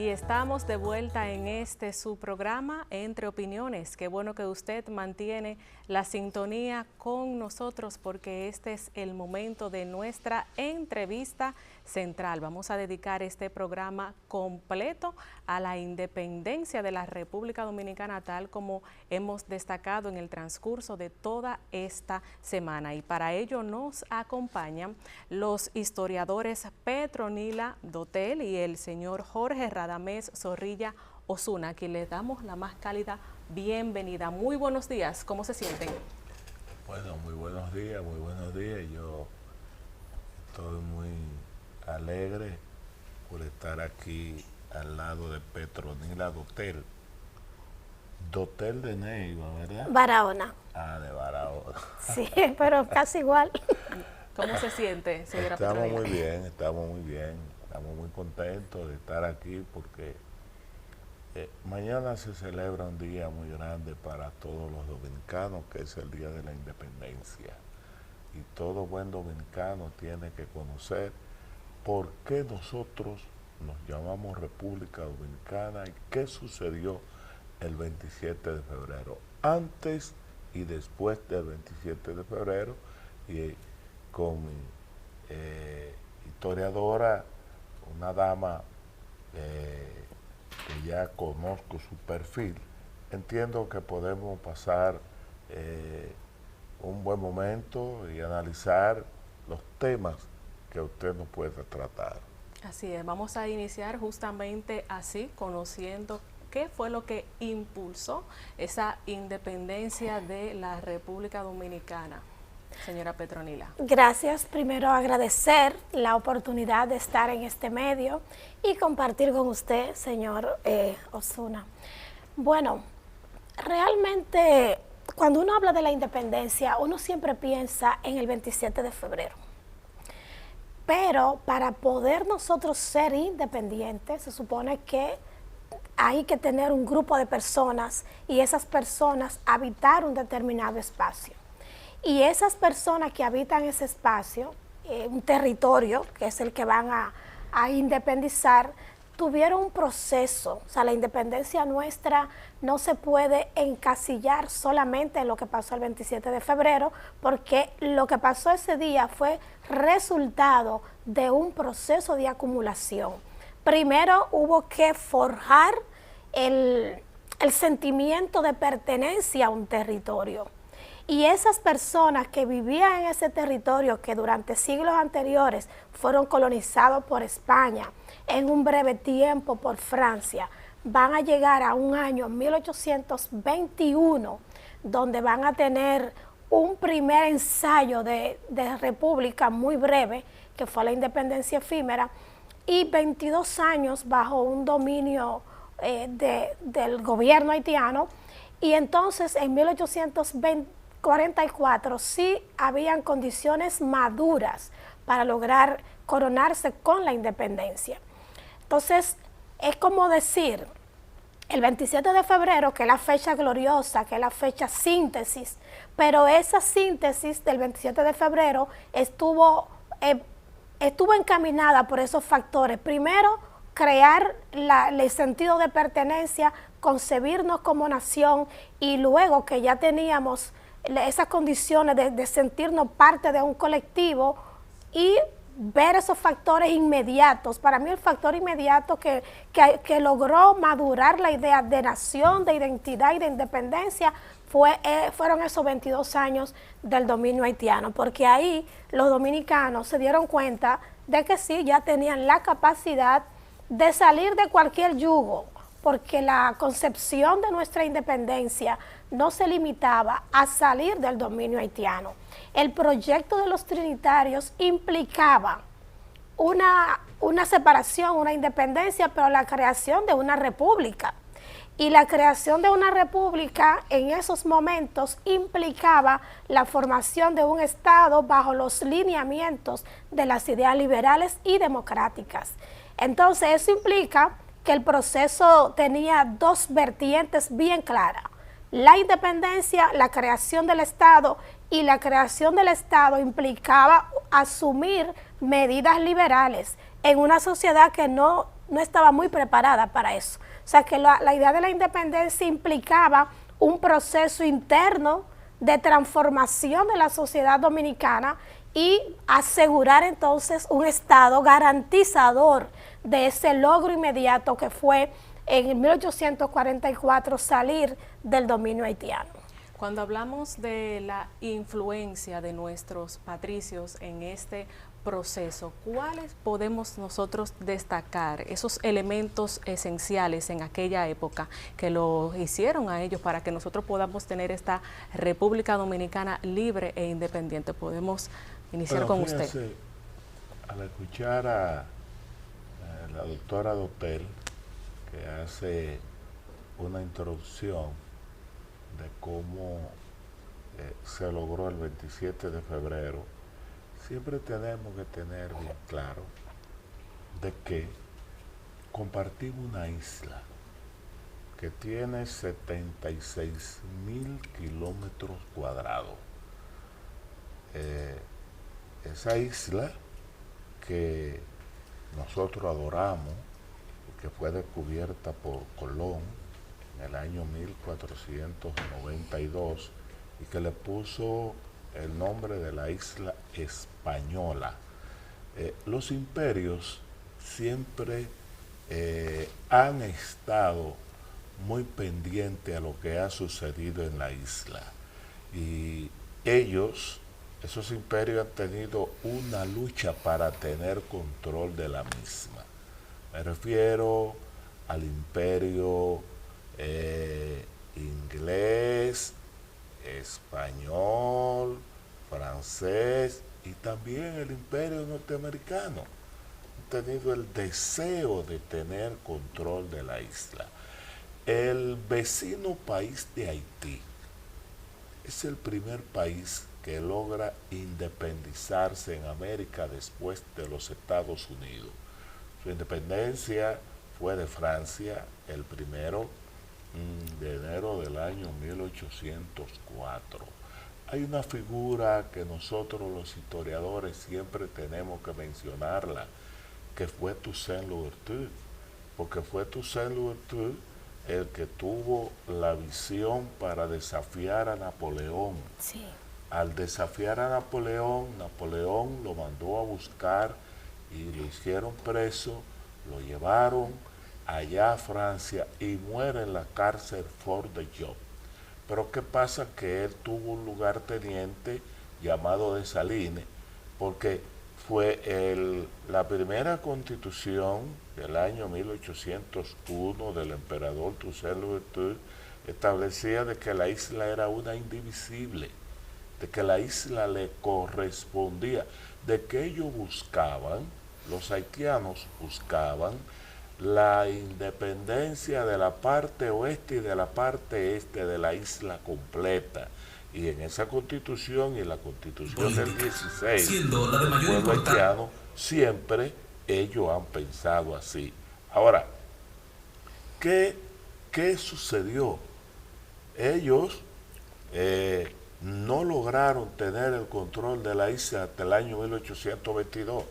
Y estamos de vuelta en su programa Entre Opiniones. Qué bueno que usted mantiene la sintonía con nosotros porque este es el momento de nuestra entrevista central. Vamos a dedicar este programa completo a la independencia de la República Dominicana, tal como hemos destacado en el transcurso de toda esta semana. Y para ello nos acompañan los historiadores Petronila Dotel y el señor Jorge Radamés Zorrilla Osuna, a quien les damos la más cálida bienvenida. Muy buenos días, ¿cómo se sienten? Bueno, muy buenos días, muy buenos días. Yo estoy muy alegre por estar aquí al lado de Petronila Dotel. Dotel de Neiva, ¿verdad? Barahona. Ah, de Barahona. Sí, pero casi igual. ¿Cómo se siente, señora Estamos Petronila? muy bien, estamos muy bien. Estamos muy contentos de estar aquí porque mañana se celebra un día muy grande para todos los dominicanos, que es el Día de la Independencia. Y todo buen dominicano tiene que conocer por qué nosotros nos llamamos República Dominicana y qué sucedió el 27 de febrero, antes y después del 27 de febrero, y con mi historiadora, una dama que ya conozco su perfil, entiendo que podemos pasar un buen momento y analizar los temas que usted nos puede tratar. Así es, vamos a iniciar justamente así, conociendo qué fue lo que impulsó esa independencia de la República Dominicana. Señora Petronila. Gracias. Primero agradecer la oportunidad de estar en este medio y compartir con usted, señor Osuna. Bueno, realmente cuando uno habla de la independencia, uno siempre piensa en el 27 de febrero. Pero para poder nosotros ser independientes, se supone que hay que tener un grupo de personas y esas personas habitar un determinado espacio. Y esas personas que habitan ese espacio, un territorio, que es el que van a independizar, tuvieron un proceso. O sea, la independencia nuestra no se puede encasillar solamente en lo que pasó el 27 de febrero, porque lo que pasó ese día fue resultado de un proceso de acumulación. Primero hubo que forjar el sentimiento de pertenencia a un territorio. Y esas personas que vivían en ese territorio, que durante siglos anteriores fueron colonizados por España, en un breve tiempo por Francia, van a llegar a un año 1821, donde van a tener un primer ensayo de república muy breve, que fue la independencia efímera, y 22 años bajo un dominio del gobierno haitiano. Y entonces en 1844 sí habían condiciones maduras para lograr coronarse con la independencia. Entonces, es como decir, el 27 de febrero, que es la fecha gloriosa, que es la fecha síntesis, pero esa síntesis del 27 de febrero estuvo encaminada por esos factores. Primero, crear el sentido de pertenencia, concebirnos como nación, y luego que ya teníamos esas condiciones de sentirnos parte de un colectivo y ver esos factores inmediatos. Para mí el factor inmediato que logró madurar la idea de nación, de identidad y de independencia fueron esos 22 años del dominio haitiano, porque ahí los dominicanos se dieron cuenta de que sí, ya tenían la capacidad de salir de cualquier yugo, porque la concepción de nuestra independencia no se limitaba a salir del dominio haitiano. El proyecto de los trinitarios implicaba una separación, una independencia, pero la creación de una república. Y la creación de una república en esos momentos implicaba la formación de un Estado bajo los lineamientos de las ideas liberales y democráticas. Entonces eso implica que el proceso tenía dos vertientes bien claras: la independencia, la creación del Estado, y la creación del Estado implicaba asumir medidas liberales en una sociedad que no no estaba muy preparada para eso. O sea que la idea de la independencia implicaba un proceso interno de transformación de la sociedad dominicana y asegurar entonces un Estado garantizador de ese logro inmediato que fue en 1844 salir del dominio haitiano. Cuando hablamos de la influencia de nuestros patricios en este proceso, ¿cuáles podemos nosotros destacar esos elementos esenciales en aquella época que lo hicieron a ellos para que nosotros podamos tener esta República Dominicana libre e independiente? Podemos iniciar con usted. Al escuchar a la doctora Dotel, que hace una introducción de cómo se logró el 27 de febrero, siempre tenemos que tener bien claro de que compartimos una isla que tiene 76.000 kilómetros cuadrados. Esa isla que nosotros adoramos, que fue descubierta por Colón en el año 1492 y que le puso el nombre de la isla Española. Los imperios siempre han estado muy pendientes a lo que ha sucedido en la isla y esos imperios han tenido una lucha para tener control de la misma. Me refiero al imperio inglés, español, francés y también el imperio norteamericano. Han tenido el deseo de tener control de la isla. El vecino país de Haití es el primer país que logra independizarse en América después de los Estados Unidos. Su independencia fue de Francia el 1 de enero del año 1804. Hay una figura que nosotros los historiadores siempre tenemos que mencionarla, que fue Toussaint Louverture, porque fue Toussaint Louverture el que tuvo la visión para desafiar a Napoleón. Sí. Al desafiar a Napoleón, Napoleón lo mandó a buscar y lo hicieron preso, lo llevaron allá a Francia y muere en la cárcel Fort de Job. Pero ¿qué pasa? Que él tuvo un lugarteniente llamado Dessalines, porque fue la primera constitución del año 1801 del emperador Toussaint Louverture establecía de que la isla era una indivisible, de que la isla le correspondía, de que ellos buscaban, los haitianos buscaban la independencia de la parte oeste y de la parte este de la isla completa. Y en esa constitución y en la constitución del 16 siendo la de mayor del pueblo importancia, haitiano, siempre ellos han pensado así. Ahora, ¿qué sucedió? Ellos no lograron tener el control de la isla hasta el año 1822.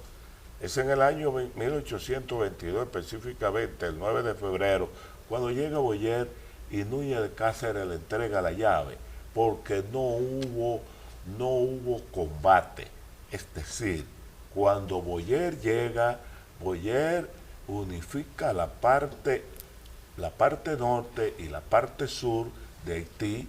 Es en el año 1822, específicamente el 9 de febrero, cuando llega Boyer y Núñez de Cáceres le entrega la llave, porque no hubo combate. Es decir, cuando Boyer llega, Boyer unifica la parte norte y la parte sur de Haití,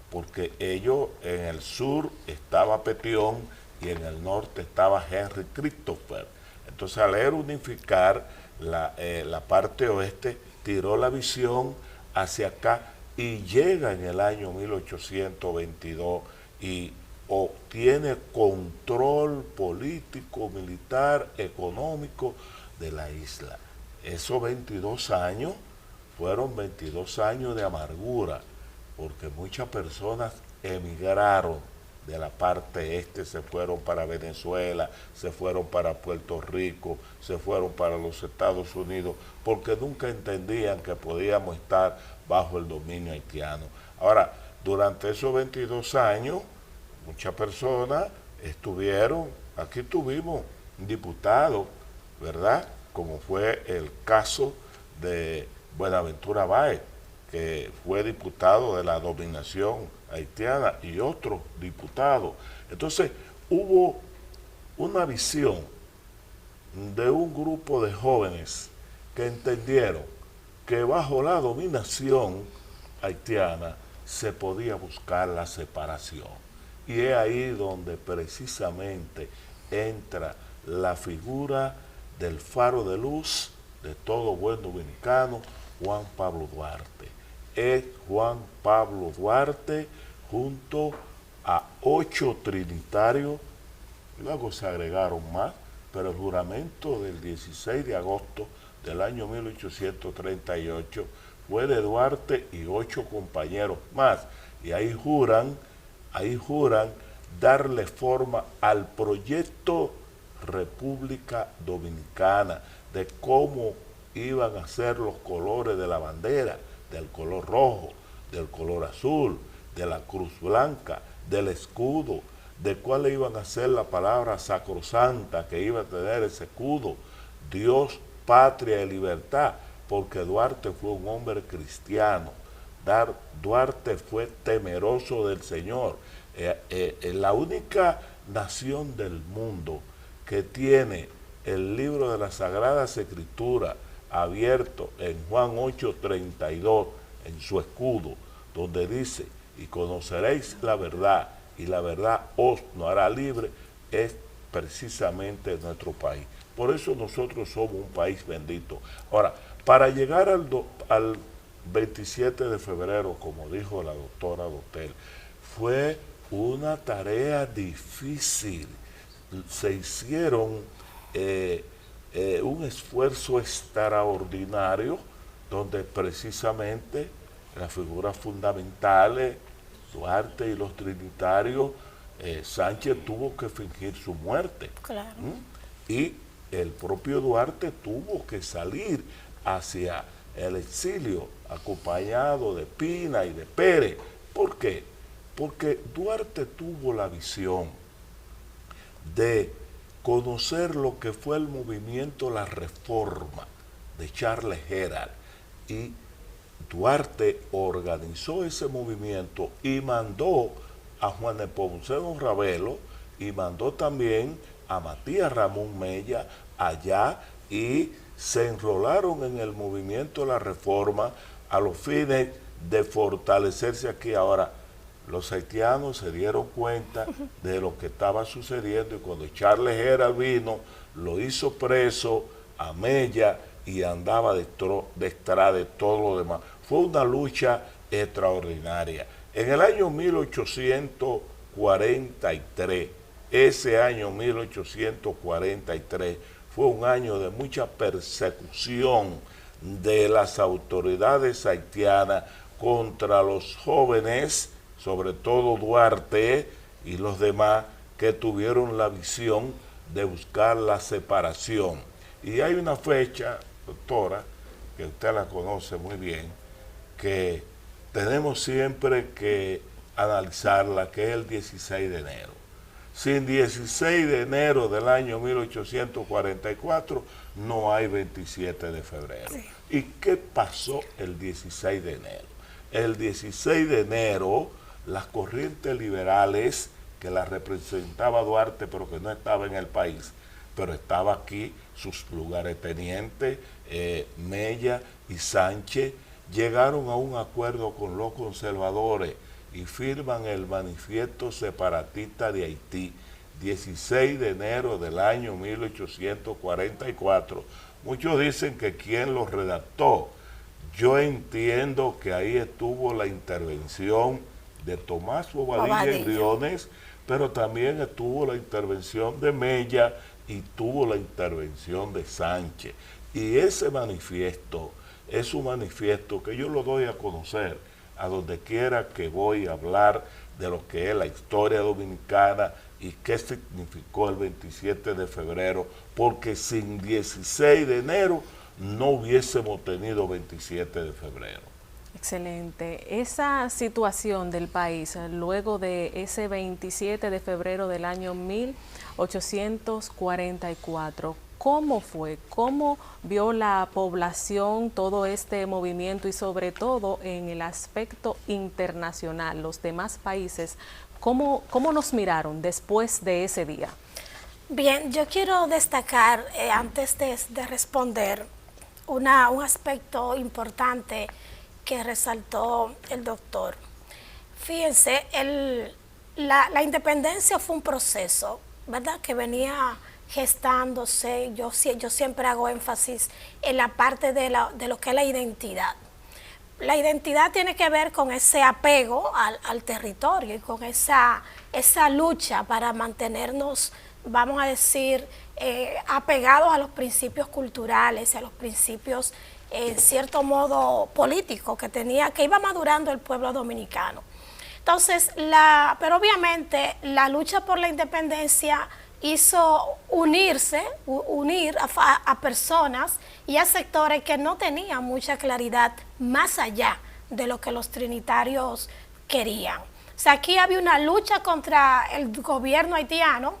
porque ellos en el sur estaba Petion y en el norte estaba Henry Christopher. Entonces, al unificar la parte oeste, tiró la visión hacia acá y llega en el año 1822 y obtiene control político, militar, económico de la isla. Esos 22 años fueron 22 años de amargura, porque muchas personas emigraron de la parte este, se fueron para Venezuela, se fueron para Puerto Rico, se fueron para los Estados Unidos, porque nunca entendían que podíamos estar bajo el dominio haitiano. Ahora, durante esos 22 años, muchas personas estuvieron, aquí tuvimos un diputado, ¿verdad?, como fue el caso de Buenaventura Báez, que fue diputado de la dominación haitiana, y otros diputados. Entonces, hubo una visión de un grupo de jóvenes que entendieron que bajo la dominación haitiana se podía buscar la separación. Y es ahí donde precisamente entra la figura del faro de luz de todo buen dominicano, Juan Pablo Duarte. Es Juan Pablo Duarte junto a 8 trinitarios, luego se agregaron más, pero el juramento del 16 de agosto del año 1838 fue de Duarte y 8 compañeros más, y ahí juran darle forma al proyecto República Dominicana, de cómo iban a ser los colores de la bandera, del color rojo, del color azul, de la cruz blanca, del escudo, de cuál iban a ser la palabra sacrosanta que iba a tener ese escudo, Dios, patria y libertad, porque Duarte fue un hombre cristiano. Duarte fue temeroso del Señor. La única nación del mundo que tiene el libro de las Sagradas Escrituras abierto en Juan 8:32 en su escudo, donde dice, y conoceréis la verdad, y la verdad os no hará libre, es precisamente nuestro país. Por eso nosotros somos un país bendito. Ahora, para llegar al 27 de febrero, como dijo la doctora Dotel, fue una tarea difícil. Se hicieron un esfuerzo extraordinario, donde precisamente las figuras fundamentales, Duarte y los trinitarios, Sánchez tuvo que fingir su muerte. Claro. Y el propio Duarte tuvo que salir hacia el exilio, acompañado de Pina y de Pérez. ¿Por qué? Porque Duarte tuvo la visión de conocer lo que fue el movimiento La Reforma de Charles Herald, y Duarte organizó ese movimiento y mandó a Juan Nepomuceno Ravelo y mandó también a Matías Ramón Mella allá, y se enrolaron en el movimiento La Reforma a los fines de fortalecerse aquí. Ahora, los haitianos se dieron cuenta de lo que estaba sucediendo, y cuando Charles Herald vino, lo hizo preso a Mella y andaba detrás de todo lo demás. Fue una lucha extraordinaria. En el año 1843, ese año 1843, fue un año de mucha persecución de las autoridades haitianas contra los jóvenes, sobre todo Duarte y los demás, que tuvieron la visión de buscar la separación. Y hay una fecha, doctora, que usted la conoce muy bien, que tenemos siempre que analizarla, que es el 16 de enero. Sin 16 de enero del año 1844 no hay 27 de febrero. Sí. ¿Y qué pasó el 16 de enero? El 16 de enero, las corrientes liberales, que las representaba Duarte, pero que no estaba en el país, pero estaba aquí, sus lugartenientes, Mella y Sánchez, llegaron a un acuerdo con los conservadores y firman el Manifiesto Separatista de Haití, 16 de enero del año 1844. Muchos dicen que quién lo redactó. Yo entiendo que ahí estuvo la intervención de Tomás Bobadilla y Briones, pero también estuvo la intervención de Mella y tuvo la intervención de Sánchez. Y ese manifiesto es un manifiesto que yo lo doy a conocer a donde quiera que voy a hablar de lo que es la historia dominicana y qué significó el 27 de febrero, porque sin 16 de enero no hubiésemos tenido 27 de febrero. Excelente. Esa situación del país luego de ese 27 de febrero del año 1844, ¿cómo fue? ¿Cómo vio la población todo este movimiento y sobre todo en el aspecto internacional, los demás países? ¿Cómo nos miraron después de ese día? Bien, yo quiero destacar, antes de responder, un aspecto importante que resaltó el doctor. Fíjense, la independencia fue un proceso, ¿verdad?, que venía gestándose. Yo siempre hago énfasis en la parte de lo que es la identidad. La identidad tiene que ver con ese apego al territorio y con esa lucha para mantenernos, vamos a decir, apegados a los principios culturales, a los principios, en cierto modo, políticos que iba madurando el pueblo dominicano. Entonces, pero obviamente la lucha por la independencia hizo unir a personas y a sectores que no tenían mucha claridad más allá de lo que los trinitarios querían. O sea, aquí había una lucha contra el gobierno haitiano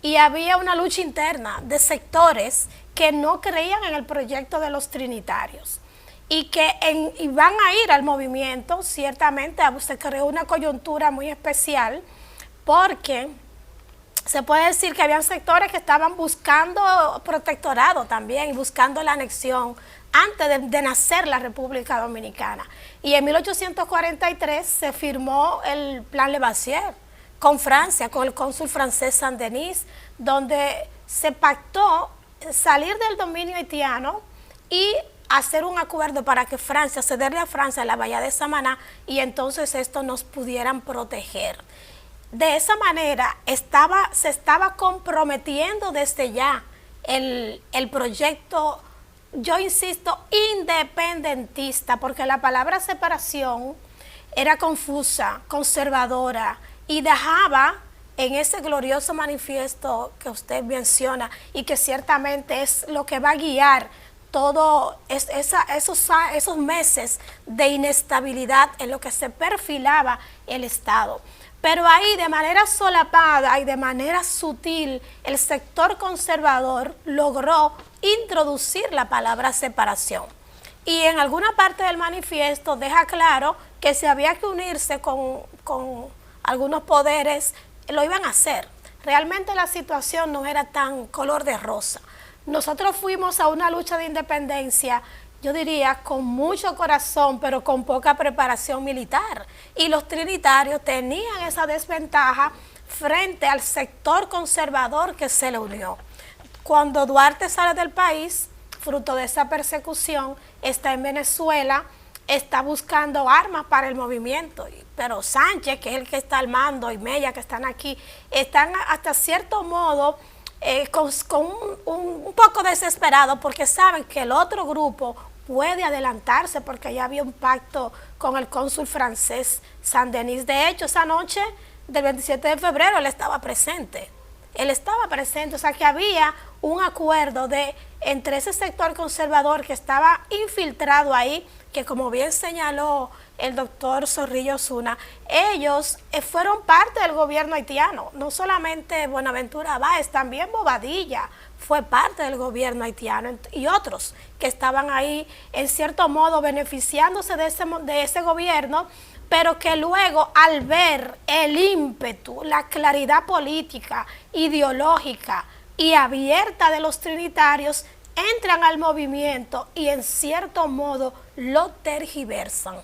y había una lucha interna de sectores que no creían en el proyecto de los trinitarios y van a ir al movimiento. Ciertamente se creó una coyuntura muy especial porque se puede decir que habían sectores que estaban buscando protectorado también, buscando la anexión antes de nacer la República Dominicana. Y en 1843 se firmó el Plan Levasseur con Francia, con el cónsul francés Saint-Denis, donde se pactó salir del dominio haitiano y hacer un acuerdo para que Francia, cederle a Francia la bahía de Samaná, y entonces esto nos pudieran proteger. De esa manera se estaba comprometiendo desde ya el proyecto, yo insisto, independentista, porque la palabra separación era confusa, conservadora, y dejaba en ese glorioso manifiesto que usted menciona y que ciertamente es lo que va a guiar todo esos meses de inestabilidad en lo que se perfilaba el Estado. Pero ahí, de manera solapada y de manera sutil, el sector conservador logró introducir la palabra separación. Y en alguna parte del manifiesto deja claro que si había que unirse con algunos poderes, lo iban a hacer. Realmente la situación no era tan color de rosa. Nosotros fuimos a una lucha de independencia, yo diría, con mucho corazón, pero con poca preparación militar. Y los trinitarios tenían esa desventaja frente al sector conservador que se le unió. Cuando Duarte sale del país, fruto de esa persecución, está en Venezuela, está buscando armas para el movimiento. Pero Sánchez, que es el que está al mando, y Mella, que están aquí, están hasta cierto modo con un poco desesperados porque saben que el otro grupo puede adelantarse porque ya había un pacto con el cónsul francés Saint-Denis. De hecho, esa noche del 27 de febrero él estaba presente. O sea que había un acuerdo entre ese sector conservador que estaba infiltrado ahí, que como bien señaló el doctor Zorrillo Osuna, ellos fueron parte del gobierno haitiano. No solamente Buenaventura Báez, también Bobadilla fue parte del gobierno haitiano y otros que estaban ahí en cierto modo beneficiándose de ese gobierno, pero que luego, al ver el ímpetu, la claridad política, ideológica y abierta de los trinitarios, entran al movimiento y en cierto modo lo tergiversan.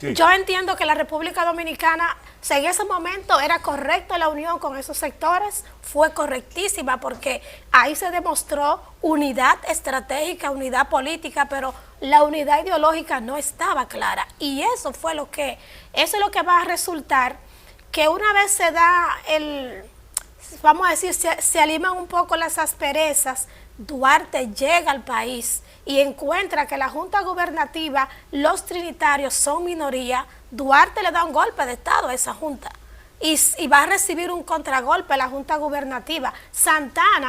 Sí. Yo entiendo que la República Dominicana, en ese momento era correcta la unión con esos sectores, fue correctísima porque ahí se demostró unidad estratégica, unidad política, pero la unidad ideológica no estaba clara. Y eso es lo que va a resultar que una vez se da vamos a decir, se aliman un poco las asperezas, Duarte llega al país y encuentra que la Junta Gubernativa, los trinitarios son minoría. Duarte le da un golpe de Estado a esa Junta y va a recibir un contragolpe a la Junta Gubernativa.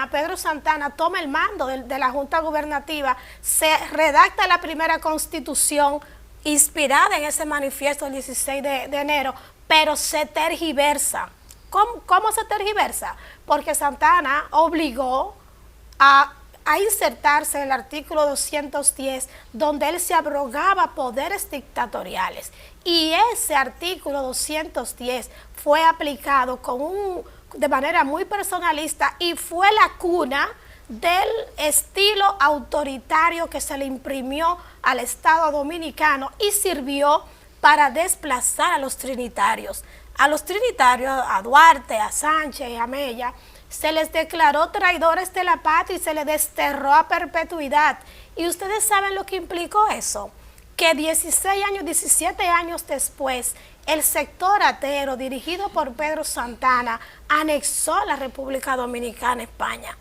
Pedro Santana toma el mando de la Junta Gubernativa, se redacta la primera Constitución inspirada en ese manifiesto del 16 de enero, pero se tergiversa. ¿Cómo se tergiversa? Porque Santana obligó a insertarse el artículo 210, donde él se abrogaba poderes dictatoriales. Y ese artículo 210 fue aplicado de manera muy personalista y fue la cuna del estilo autoritario que se le imprimió al Estado dominicano y sirvió para desplazar a los trinitarios. A los trinitarios, a Duarte, a Sánchez y a Mella, se les declaró traidores de la patria y se les desterró a perpetuidad. Y ustedes saben lo que implicó eso, que 16 años, 17 años después, el sector atero, dirigido por Pedro Santana, anexó la República Dominicana a España.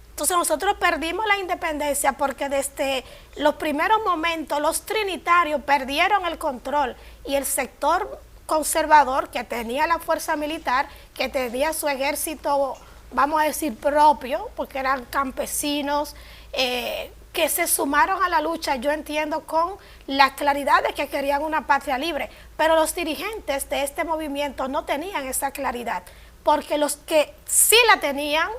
Entonces nosotros perdimos la independencia porque desde los primeros momentos los trinitarios perdieron el control y el sector conservador, que tenía la fuerza militar, que tenía su ejército, vamos a decir, propio, porque eran campesinos, que se sumaron a la lucha, yo entiendo, con la claridad de que querían una patria libre, pero los dirigentes de este movimiento no tenían esa claridad, porque los que sí la tenían,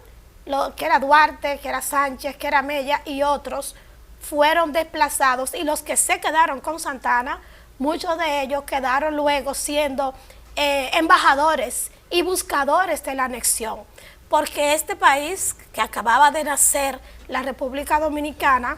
que era Duarte, que era Sánchez, que era Mella y otros, fueron desplazados, y los que se quedaron con Santana, muchos de ellos quedaron luego siendo embajadores y buscadores de la anexión, porque este país que acababa de nacer, la República Dominicana,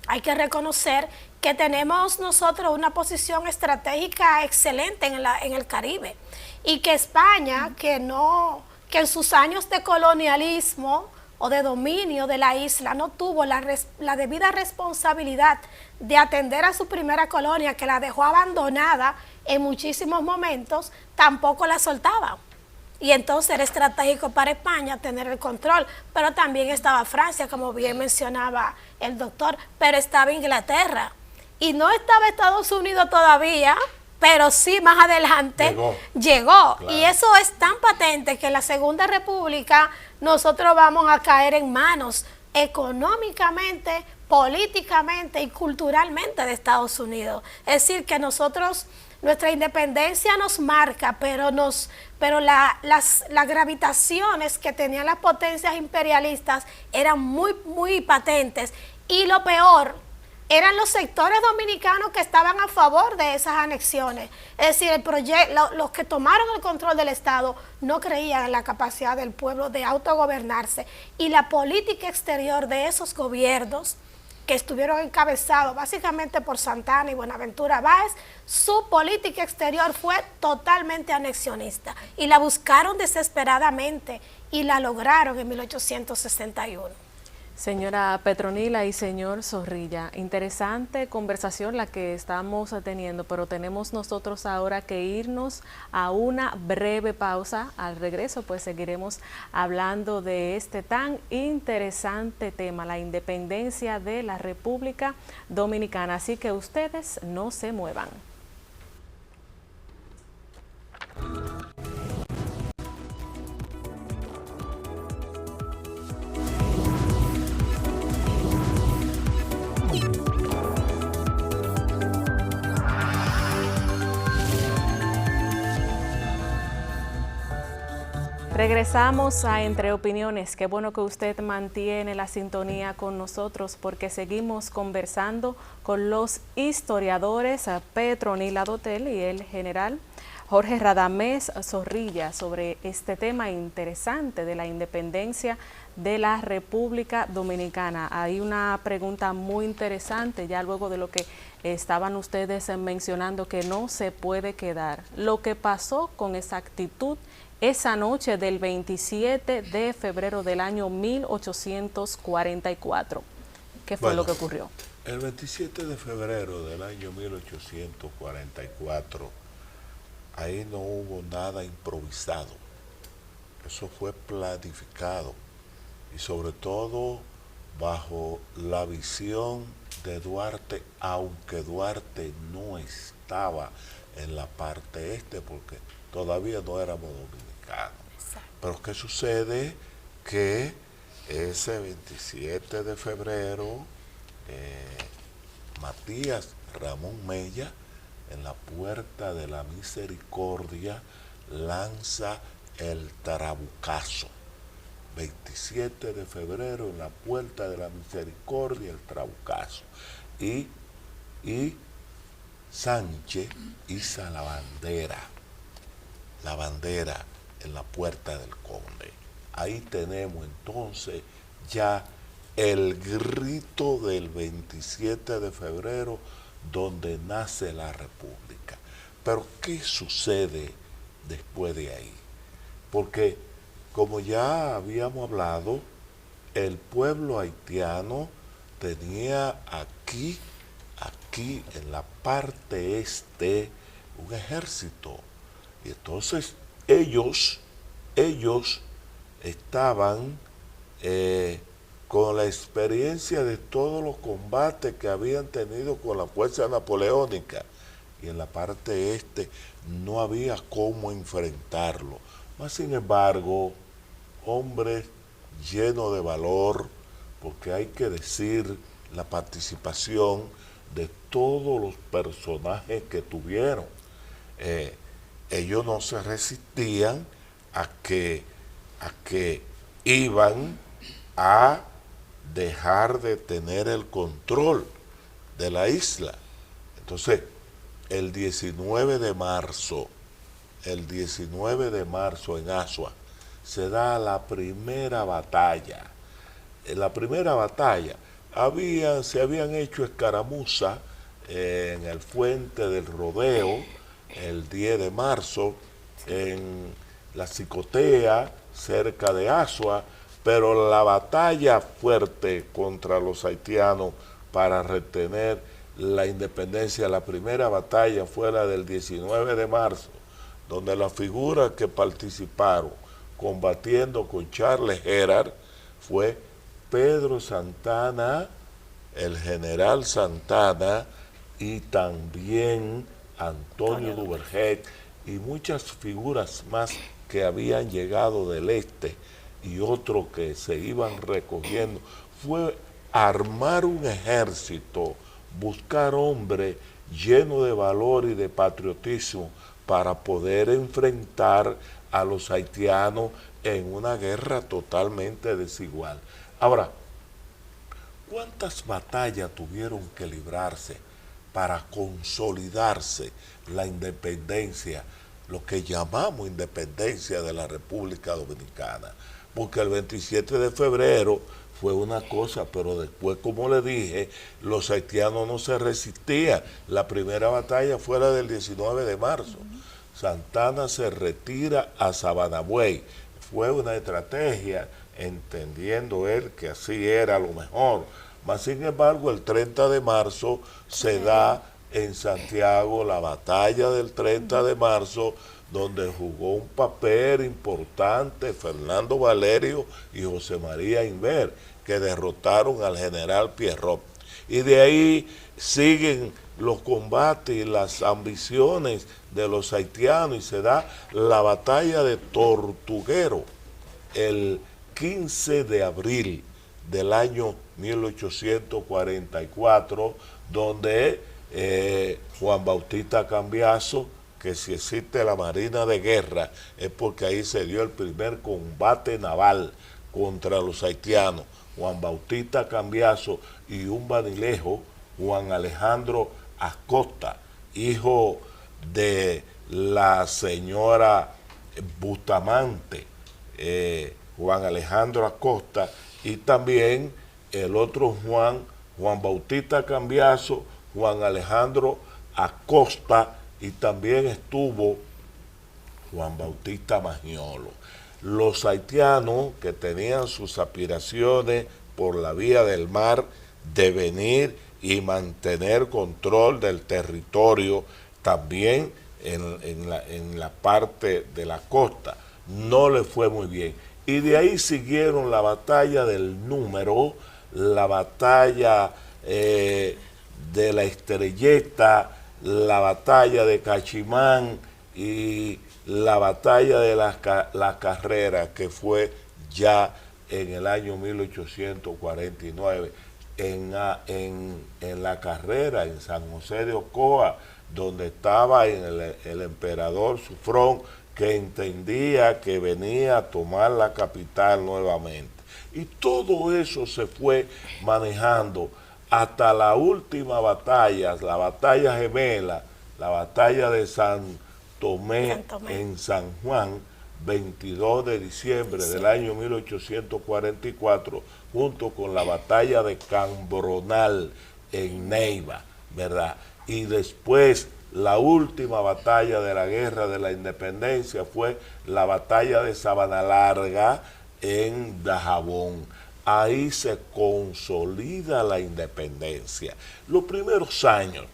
hay que reconocer que tenemos nosotros una posición estratégica excelente en el Caribe, y que España, que en sus años de colonialismo o de dominio de la isla no tuvo la debida responsabilidad de atender a su primera colonia, que la dejó abandonada en muchísimos momentos, tampoco la soltaba. Y entonces era estratégico para España tener el control, pero también estaba Francia, como bien mencionaba el doctor, pero estaba Inglaterra. Y no estaba Estados Unidos todavía, pero sí más adelante llegó. Claro. Y eso es tan patente que en la Segunda República nosotros vamos a caer en manos económicamente, políticamente y culturalmente de Estados Unidos. Es decir, que nosotros, nuestra independencia nos marca, pero las gravitaciones que tenían las potencias imperialistas eran muy, muy patentes. Y lo peor, eran los sectores dominicanos que estaban a favor de esas anexiones. Es decir, los que tomaron el control del Estado no creían en la capacidad del pueblo de autogobernarse. Y la política exterior de esos gobiernos, que estuvieron encabezados básicamente por Santana y Buenaventura Báez, su política exterior fue totalmente anexionista. Y la buscaron desesperadamente y la lograron en 1861. Señora Petronila y señor Zorrilla, interesante conversación la que estamos teniendo, pero tenemos nosotros ahora que irnos a una breve pausa. Al regreso pues seguiremos hablando de este tan interesante tema, la independencia de la República Dominicana, así que ustedes no se muevan. Regresamos a Entre Opiniones. Qué bueno que usted mantiene la sintonía con nosotros porque seguimos conversando con los historiadores Petronila Dotel y el general Jorge Radamés Zorrilla sobre este tema interesante de la independencia de la República Dominicana. Hay una pregunta muy interesante ya luego de lo que estaban ustedes mencionando, que no se puede quedar. Lo que pasó con exactitud esa noche del 27 de febrero del año 1844. ¿Qué fue lo que ocurrió? El 27 de febrero del año 1844, ahí no hubo nada improvisado. Eso fue planificado y sobre todo bajo la visión de Duarte, aunque Duarte no estaba en la parte este porque todavía no éramos dominicanos. Pero ¿qué sucede? Que ese 27 de febrero, Matías Ramón Mella, en la Puerta de la Misericordia, lanza el trabucazo. 27 de febrero en la Puerta de la Misericordia, el Traucazo. Y Sánchez hizo la bandera en la Puerta del Conde. Ahí tenemos entonces ya el grito del 27 de febrero donde nace la República. Pero ¿qué sucede después de ahí? Porque, como ya habíamos hablado, el pueblo haitiano tenía aquí en la parte este, un ejército. Y entonces ellos estaban con la experiencia de todos los combates que habían tenido con la fuerza napoleónica. Y en la parte este no había cómo enfrentarlo. Mas, sin embargo, hombres llenos de valor, porque hay que decir la participación de todos los personajes que tuvieron. Ellos no se resistían a que iban a dejar de tener el control de la isla. Entonces, el 19 de marzo en Asua se da la primera batalla. En la primera batalla se habían hecho escaramuzas en el Fuente del Rodeo el 10 de marzo, en la Cicotea, cerca de Asua, pero la batalla fuerte contra los haitianos para retener la independencia, la primera batalla fue la del 19 de marzo, donde las figuras que participaron combatiendo con Charles Gerard fue Pedro Santana, el general Santana, y también Antonio Duvergé y muchas figuras más que habían llegado del este y otros que se iban recogiendo. Fue armar un ejército, buscar hombres llenos de valor y de patriotismo para poder enfrentar a los haitianos en una guerra totalmente desigual. Ahora, ¿cuántas batallas tuvieron que librarse para consolidarse la independencia, lo que llamamos independencia de la República Dominicana? Porque el 27 de febrero fue una cosa, pero después, como le dije, los haitianos no se resistían. La primera batalla fue la del 19 de marzo. Santana se retira a Sabanabuey. Fue una estrategia, entendiendo él que así era lo mejor. Mas, sin embargo, el 30 de marzo se da en Santiago la batalla del 30 de marzo, donde jugó un papel importante Fernando Valerio y José María Inver, que derrotaron al general Pierrot. Y de ahí siguen los combates y las ambiciones de los haitianos, y se da la batalla de Tortuguero el 15 de abril del año 1844, donde Juan Bautista Cambiaso, que si existe la Marina de Guerra es porque ahí se dio el primer combate naval contra los haitianos. Juan Bautista Cambiaso y un banilejo, Juan Alejandro Acosta, hijo de la señora Bustamante, Juan Alejandro Acosta, y también el otro Juan Bautista Cambiaso, Juan Alejandro Acosta, y también estuvo Juan Bautista Magiolo. Los haitianos que tenían sus aspiraciones por la vía del mar de venir y mantener control del territorio también en la parte de la costa, no le fue muy bien. Y de ahí siguieron la batalla del Número, la batalla de la Estrelleta, la batalla de Cachimán y la batalla de la Carrera, que fue ya en el año 1849. En la Carrera, en San José de Ocoa, donde estaba el emperador Sufrón, que entendía que venía a tomar la capital nuevamente. Y todo eso se fue manejando hasta la última batalla, la batalla gemela, la batalla de San Tomé en San Juan, 22 de diciembre del año 1844, junto con la batalla de Cambronal en Neiva, ¿verdad? Y después la última batalla de la Guerra de la Independencia fue la batalla de Sabana Larga en Dajabón. Ahí se consolida la independencia. Los primeros años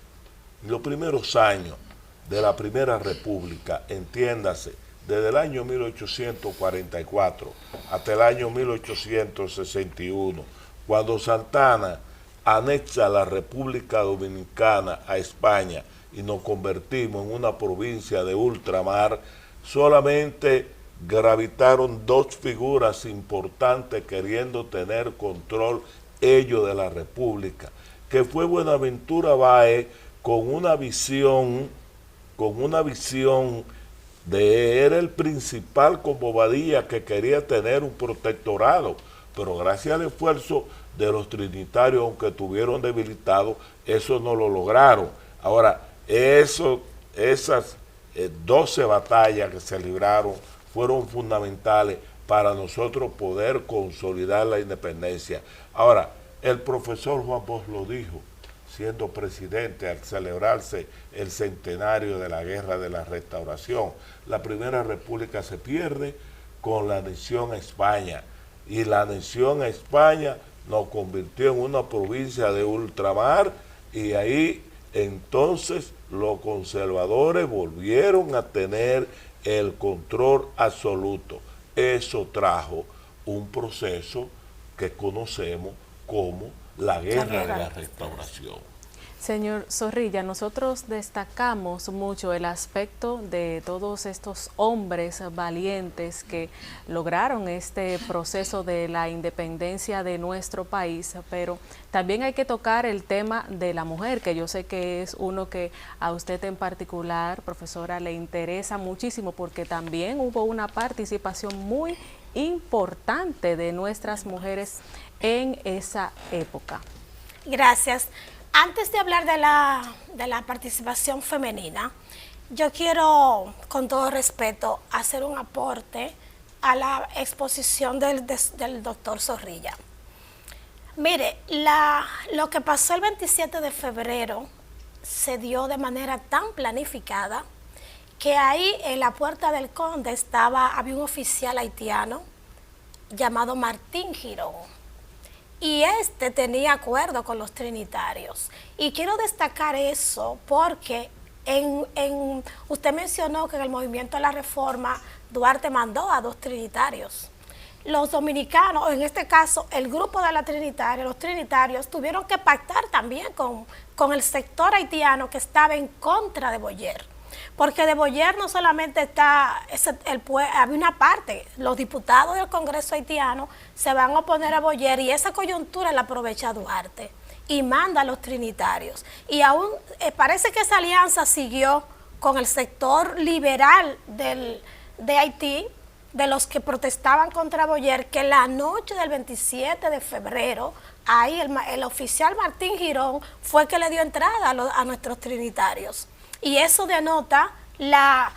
de la Primera República, entiéndase, desde el año 1844 hasta el año 1861, cuando Santana anexa la República Dominicana a España y nos convertimos en una provincia de ultramar, solamente gravitaron dos figuras importantes queriendo tener control ellos de la República, que fue Buenaventura Báez con una visión de era el principal con Bobadilla que quería tener un protectorado, pero gracias al esfuerzo de los trinitarios, aunque estuvieron debilitados, eso no lo lograron. Ahora, esas 12 batallas que se libraron fueron fundamentales para nosotros poder consolidar la independencia. Ahora, el profesor Juan Bosch lo dijo, siendo presidente al celebrarse el centenario de la Guerra de la Restauración. La Primera República se pierde con la anexión a España, y la anexión a España nos convirtió en una provincia de ultramar, y ahí entonces los conservadores volvieron a tener el control absoluto. Eso trajo un proceso que conocemos como la Guerra de la Restauración. Señor Zorrilla, nosotros destacamos mucho el aspecto de todos estos hombres valientes que lograron este proceso de la independencia de nuestro país, pero también hay que tocar el tema de la mujer, que yo sé que es uno que a usted en particular, profesora, le interesa muchísimo, porque también hubo una participación muy importante de nuestras mujeres en esa época. Gracias. Antes de hablar de la participación femenina, yo quiero, con todo respeto, hacer un aporte a la exposición del doctor Zorrilla. Mire, lo que pasó el 27 de febrero se dio de manera tan planificada que ahí en la Puerta del Conde había un oficial haitiano llamado Martín Girón. Y este tenía acuerdo con los trinitarios. Y quiero destacar eso porque usted mencionó que en el movimiento de la Reforma Duarte mandó a 2 trinitarios. Los dominicanos, en este caso el grupo de la Trinitaria, los trinitarios, tuvieron que pactar también con el sector haitiano que estaba en contra de Boyer. Porque de Boyer no solamente había una parte, los diputados del Congreso haitiano se van a oponer a Boyer, y esa coyuntura la aprovecha Duarte y manda a los trinitarios. Y aún parece que esa alianza siguió con el sector liberal de Haití, de los que protestaban contra Boyer, que la noche del 27 de febrero, ahí el oficial Martín Girón fue que le dio entrada a nuestros trinitarios. Y eso denota la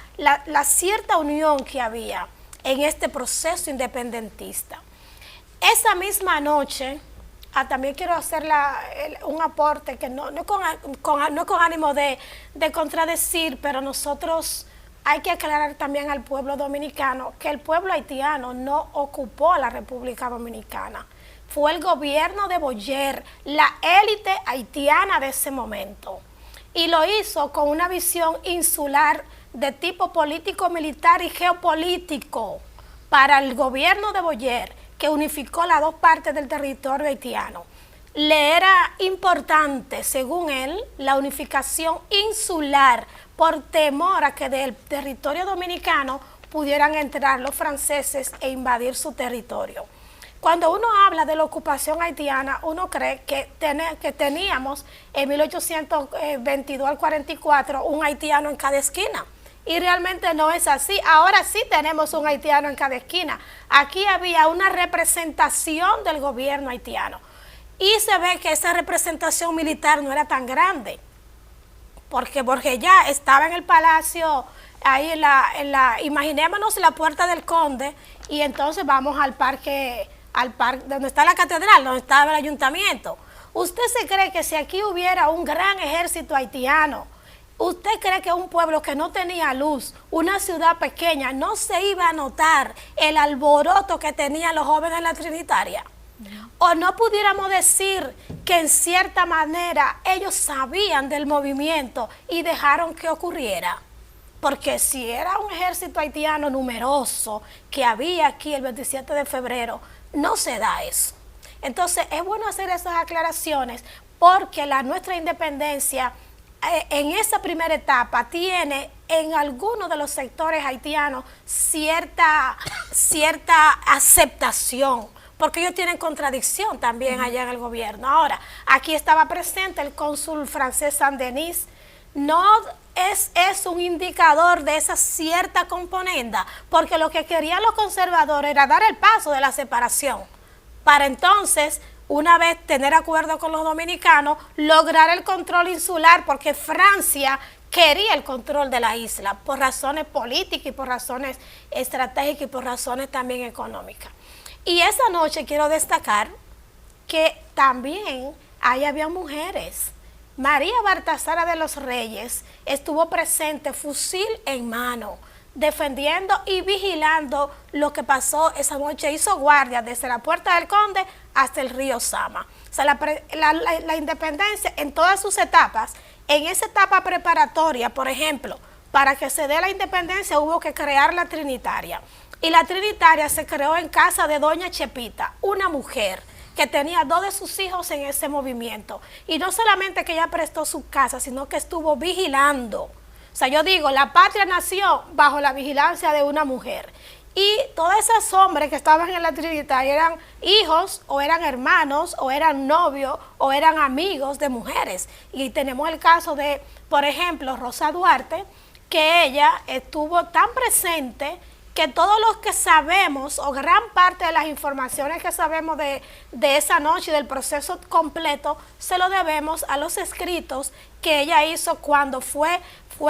cierta unión que había en este proceso independentista. Esa misma noche, también quiero hacer un aporte que no con ánimo de contradecir, pero nosotros hay que aclarar también al pueblo dominicano que el pueblo haitiano no ocupó a la República Dominicana. Fue el gobierno de Boyer, la élite haitiana de ese momento. Y lo hizo con una visión insular de tipo político, militar y geopolítico para el gobierno de Boyer, que unificó las 2 partes del territorio haitiano. Le era importante, según él, la unificación insular por temor a que del territorio dominicano pudieran entrar los franceses e invadir su territorio. Cuando uno habla de la ocupación haitiana, uno cree que teníamos en 1822 al 44 un haitiano en cada esquina, Y realmente no es así. Ahora sí tenemos un haitiano en cada esquina. Aquí había una representación del gobierno haitiano. Y se ve que esa representación militar no era tan grande. Porque ya estaba en el palacio, ahí imaginémonos la Puerta del Conde, y entonces vamos al parque donde está la catedral, donde estaba el ayuntamiento. ¿Usted se cree que si aquí hubiera un gran ejército haitiano, usted cree que un pueblo que no tenía luz, una ciudad pequeña, no se iba a notar el alboroto que tenían los jóvenes en la Trinitaria? ¿O no pudiéramos decir que en cierta manera ellos sabían del movimiento y dejaron que ocurriera? Porque si era un ejército haitiano numeroso que había aquí el 27 de febrero, no se da eso. Entonces es bueno hacer esas aclaraciones porque nuestra independencia en esa primera etapa tiene en algunos de los sectores haitianos cierta aceptación, porque ellos tienen contradicción también allá en el gobierno. Ahora, aquí estaba presente el cónsul francés Saint-Denis. No es un indicador de esa cierta componenda, porque lo que querían los conservadores era dar el paso de la separación, para entonces, una vez tener acuerdo con los dominicanos, lograr el control insular, porque Francia quería el control de la isla, por razones políticas y por razones estratégicas y por razones también económicas. Y esa noche quiero destacar que también ahí había mujeres. María Baltasara de los Reyes estuvo presente, fusil en mano, defendiendo y vigilando lo que pasó esa noche. Hizo guardia desde la Puerta del Conde hasta el río Sama. O sea, la independencia en todas sus etapas, en esa etapa preparatoria, por ejemplo, para que se dé la independencia hubo que crear la Trinitaria. Y la Trinitaria se creó en casa de doña Chepita, una mujer que tenía 2 de sus hijos en ese movimiento. Y no solamente que ella prestó su casa, sino que estuvo vigilando. O sea, yo digo, la patria nació bajo la vigilancia de una mujer. Y todos esos hombres que estaban en la Trinitaria eran hijos, o eran hermanos, o eran novios, o eran amigos de mujeres. Y tenemos el caso de, por ejemplo, Rosa Duarte, que ella estuvo tan presente que todos los que sabemos, o gran parte de las informaciones que sabemos de esa noche y del proceso completo, se lo debemos a los escritos que ella hizo cuando fue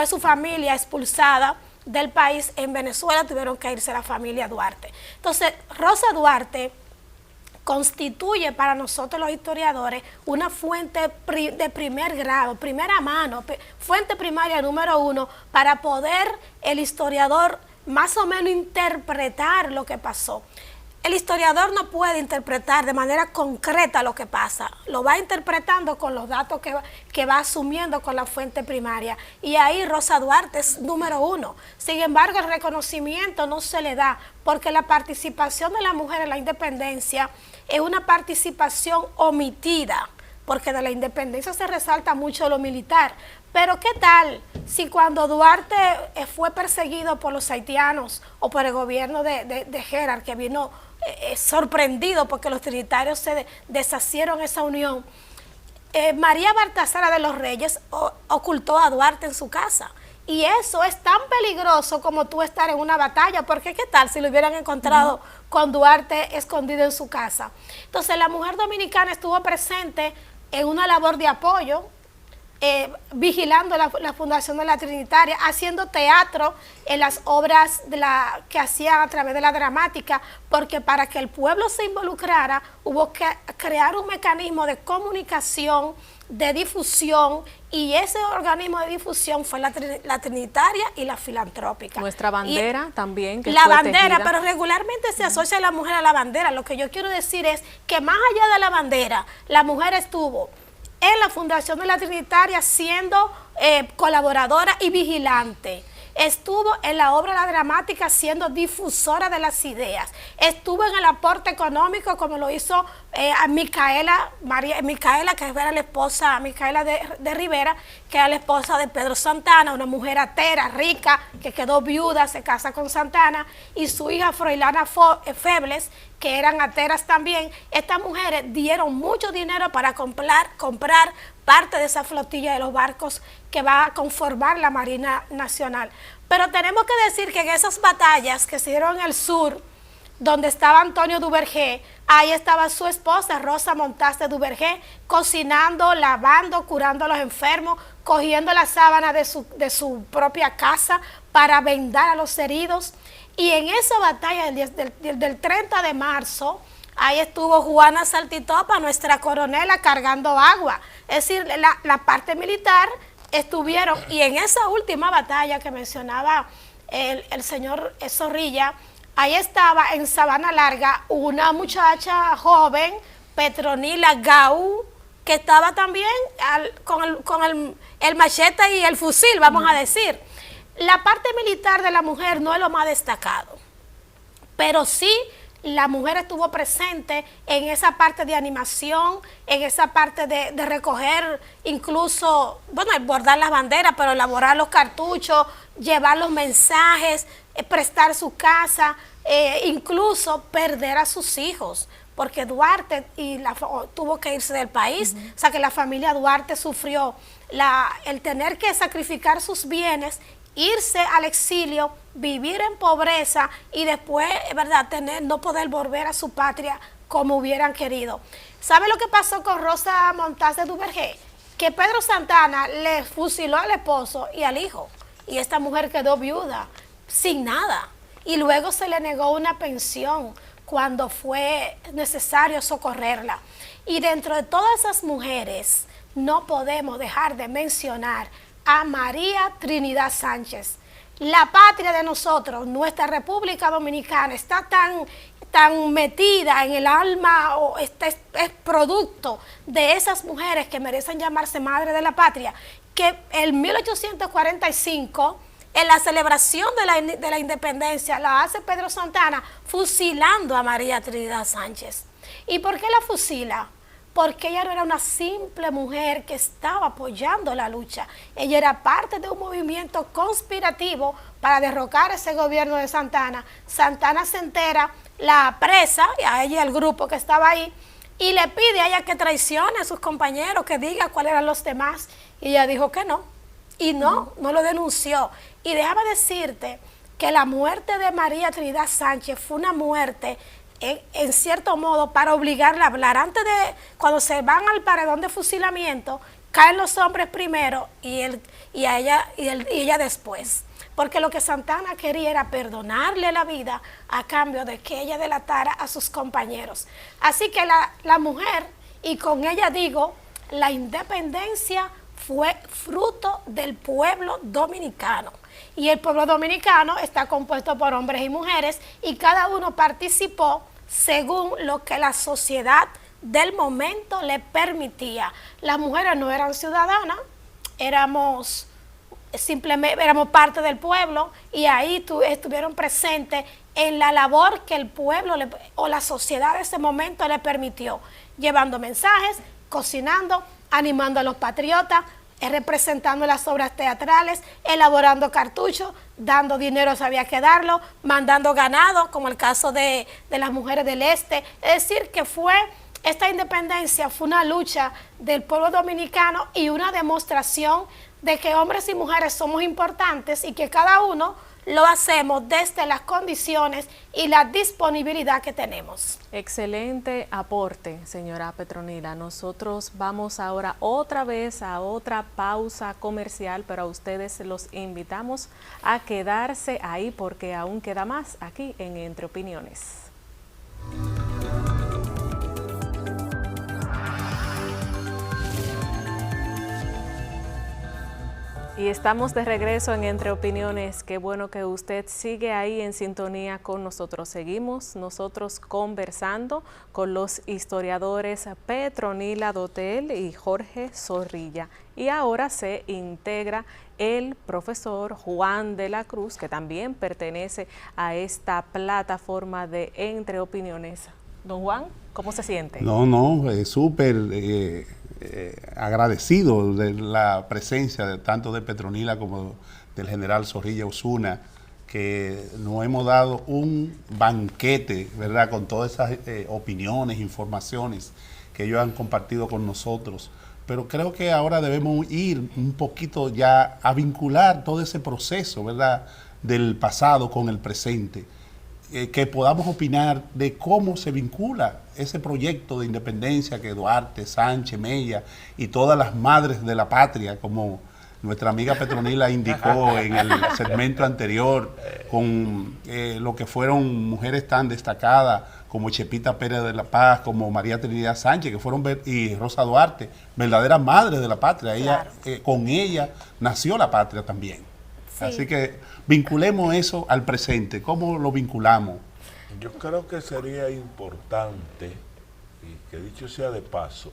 su familia expulsada del país en Venezuela, tuvieron que irse la familia Duarte. Entonces, Rosa Duarte constituye para nosotros los historiadores una fuente de primer grado, primera mano, fuente primaria número 1, para poder el historiador más o menos interpretar lo que pasó. El historiador no puede interpretar de manera concreta lo que pasa, lo va interpretando con los datos que va asumiendo con la fuente primaria. Y ahí Rosa Duarte es número 1. Sin embargo, el reconocimiento no se le da porque la participación de la mujer en la independencia es una participación omitida, porque de la independencia se resalta mucho lo militar. Pero ¿qué tal si cuando Duarte fue perseguido por los haitianos o por el gobierno de Gerard, que vino sorprendido porque los trinitarios se deshacieron esa unión, María Baltasara de los Reyes ocultó a Duarte en su casa? Y eso es tan peligroso como tú estar en una batalla, porque ¿qué tal si lo hubieran encontrado con Duarte escondido en su casa? Entonces la mujer dominicana estuvo presente en una labor de apoyo, vigilando la fundación de la Trinitaria, haciendo teatro en las obras que hacían a través de la dramática, porque para que el pueblo se involucrara hubo que crear un mecanismo de comunicación, de difusión, y ese organismo de difusión fue la Trinitaria y la filantrópica. Nuestra bandera también. La bandera, pero regularmente se asocia a la mujer a la bandera. Lo que yo quiero decir es que más allá de la bandera, la mujer estuvo en la fundación de la Trinitaria siendo colaboradora y vigilante. Estuvo en la obra La Dramática siendo difusora de las ideas. Estuvo en el aporte económico como lo hizo Micaela, que era la esposa, Micaela de Rivera, que era la esposa de Pedro Santana, una mujer atera, rica, que quedó viuda, se casa con Santana, y su hija Froilana Febles, que eran ateras también. Estas mujeres dieron mucho dinero para comprar parte de esa flotilla de los barcos que va a conformar la Marina Nacional. Pero tenemos que decir que en esas batallas que se dieron en el sur, donde estaba Antonio Duvergé, ahí estaba su esposa Rosa Montaz de Duvergé, cocinando, lavando, curando a los enfermos, cogiendo la sábana de su propia casa para vendar a los heridos. Y en esa batalla del 30 de marzo, ahí estuvo Juana Saltitopa, nuestra coronela, cargando agua. Es decir, la parte militar estuvieron, y en esa última batalla que mencionaba el señor Zorrilla, ahí estaba en Sabana Larga una muchacha joven, Petronila Gau, que estaba también con el machete y el fusil, vamos a decir. La parte militar de la mujer no es lo más destacado, pero sí la mujer estuvo presente en esa parte de animación, en esa parte de recoger, incluso, bueno, bordar las banderas, pero elaborar los cartuchos, llevar los mensajes, prestar su casa, incluso perder a sus hijos, porque Duarte tuvo que irse del país, o sea que la familia Duarte sufrió el tener que sacrificar sus bienes, irse al exilio, vivir en pobreza y después, ¿verdad?, no poder volver a su patria como hubieran querido. ¿Sabe lo que pasó con Rosa Montaz de Duvergé? Que Pedro Santana le fusiló al esposo y al hijo, y esta mujer quedó viuda, sin nada, y luego se le negó una pensión cuando fue necesario socorrerla. Y dentro de todas esas mujeres, no podemos dejar de mencionar a María Trinidad Sánchez. La patria de nosotros, nuestra República Dominicana, está tan metida en el alma, o es producto de esas mujeres que merecen llamarse madre de la patria, que en 1845, en la celebración de la independencia, la hace Pedro Santana fusilando a María Trinidad Sánchez. ¿Y por qué la fusila? Porque ella no era una simple mujer que estaba apoyando la lucha. Ella era parte de un movimiento conspirativo para derrocar ese gobierno de Santana. Santana se entera, la apresa, a ella y al grupo que estaba ahí, y le pide a ella que traicione a sus compañeros, que diga cuáles eran los demás. Y ella dijo que no. Y no lo denunció. Y déjame decirte que la muerte de María Trinidad Sánchez fue una muerte en cierto modo para obligarla a hablar. Antes de, cuando se van al paredón de fusilamiento, caen los hombres primero y ella después. Porque lo que Santana quería era perdonarle la vida a cambio de que ella delatara a sus compañeros. Así que la mujer, y con ella digo, la independencia fue fruto del pueblo dominicano. Y el pueblo dominicano está compuesto por hombres y mujeres, y cada uno participó según lo que la sociedad del momento le permitía. Las mujeres no eran ciudadanas, éramos parte del pueblo, y ahí estuvieron presentes en la labor que el pueblo o la sociedad de ese momento le permitió, llevando mensajes, cocinando, animando a los patriotas, representando las obras teatrales, elaborando cartuchos, dando dinero si había que darlo, mandando ganado, como el caso de las mujeres del Este. Es decir, que esta independencia fue una lucha del pueblo dominicano y una demostración de que hombres y mujeres somos importantes y que cada uno lo hacemos desde las condiciones y la disponibilidad que tenemos. Excelente aporte, señora Petronila. Nosotros vamos ahora otra vez a otra pausa comercial, pero a ustedes los invitamos a quedarse ahí porque aún queda más aquí en Entre Opiniones. Y estamos de regreso en Entre Opiniones. Qué bueno que usted sigue ahí en sintonía con nosotros. Seguimos nosotros conversando con los historiadores Petronila Dotel y Jorge Zorrilla. Y ahora se integra el profesor Juan de la Cruz, que también pertenece a esta plataforma de Entre Opiniones. Don Juan, ¿cómo se siente? Súper agradecido de la presencia tanto de Petronila como del general Zorrilla Osuna, que nos hemos dado un banquete, ¿verdad?, con todas esas opiniones, informaciones que ellos han compartido con nosotros, pero creo que ahora debemos ir un poquito ya a vincular todo ese proceso, ¿verdad?, del pasado con el presente, que podamos opinar de cómo se vincula ese proyecto de independencia que Duarte, Sánchez, Mella y todas las madres de la patria, como nuestra amiga Petronila indicó en el segmento anterior, con lo que fueron mujeres tan destacadas como Chepita Pérez de la Paz, como María Trinidad Sánchez, que fueron, y Rosa Duarte, verdaderas madres de la patria. Ella, claro, con ella nació la patria también. Sí. Así que vinculemos eso al presente. ¿Cómo lo vinculamos? Yo creo que sería importante, y que dicho sea de paso,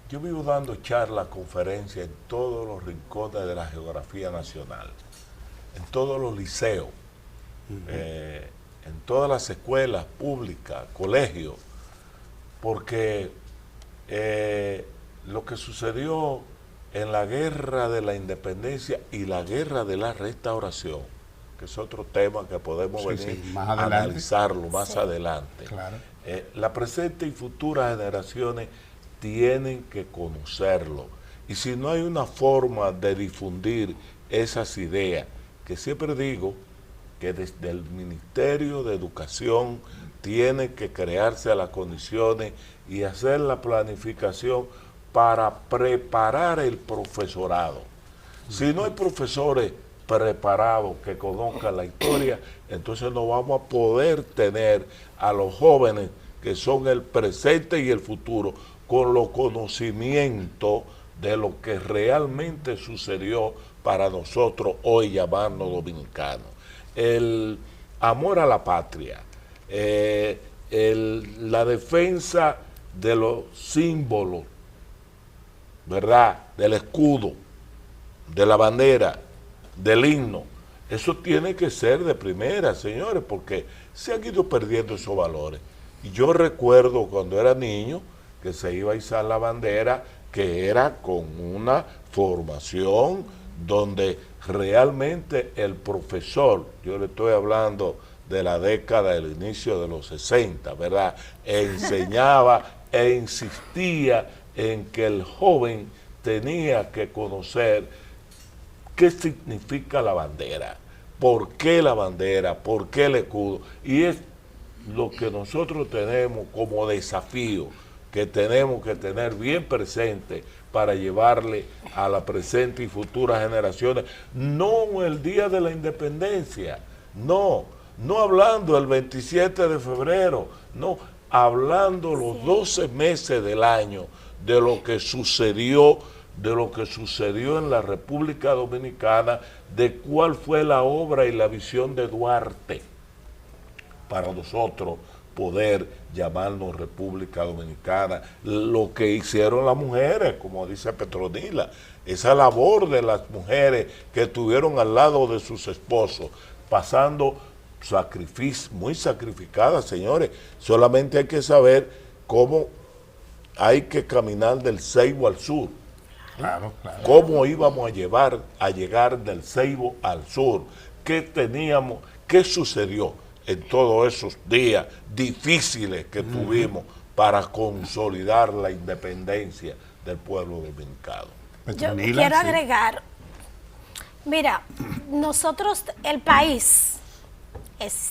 yo vivo dando charlas, conferencias en todos los rincones de la geografía nacional, en todos los liceos, en todas las escuelas públicas, colegios, porque lo que sucedió en la guerra de la independencia y la guerra de la restauración, que es otro tema que podemos venir a analizarlo más adelante, claro. La presente y futuras generaciones tienen que conocerlo. Y si no hay una forma de difundir esas ideas, que siempre digo que desde el Ministerio de Educación tiene que crearse las condiciones y hacer la planificación para preparar el profesorado. Si no hay profesores preparados que conozcan la historia, entonces no vamos a poder tener a los jóvenes que son el presente y el futuro con los conocimientos de lo que realmente sucedió para nosotros hoy llamarnos dominicanos. El amor a la patria, la defensa de los símbolos, ¿verdad?, del escudo, de la bandera, del himno, eso tiene que ser de primera, señores, porque se han ido perdiendo esos valores. Y yo recuerdo cuando era niño que se iba a izar la bandera, que era con una formación donde realmente el profesor, yo le estoy hablando de la década del inicio de los 60, ¿verdad?, enseñaba e insistía en que el joven tenía que conocer qué significa la bandera, por qué la bandera, por qué el escudo, y es lo que nosotros tenemos como desafío, que tenemos que tener bien presente para llevarle a la presente y futuras generaciones, no el día de la independencia, no hablando el 27 de febrero, no, hablando los 12 meses del año de lo que sucedió en la República Dominicana, de cuál fue la obra y la visión de Duarte para nosotros poder llamarnos República Dominicana, lo que hicieron las mujeres, como dice Petronila, esa labor de las mujeres que estuvieron al lado de sus esposos, pasando sacrificios, muy sacrificadas, señores. Solamente hay que saber cómo hay que caminar del Ceibo al sur. Claro, claro. ¿Cómo íbamos a llegar del Ceibo al sur? ¿Qué teníamos? ¿Qué sucedió en todos esos días difíciles que tuvimos para consolidar la independencia del pueblo dominicano? Yo quiero agregar, mira, nosotros, el país,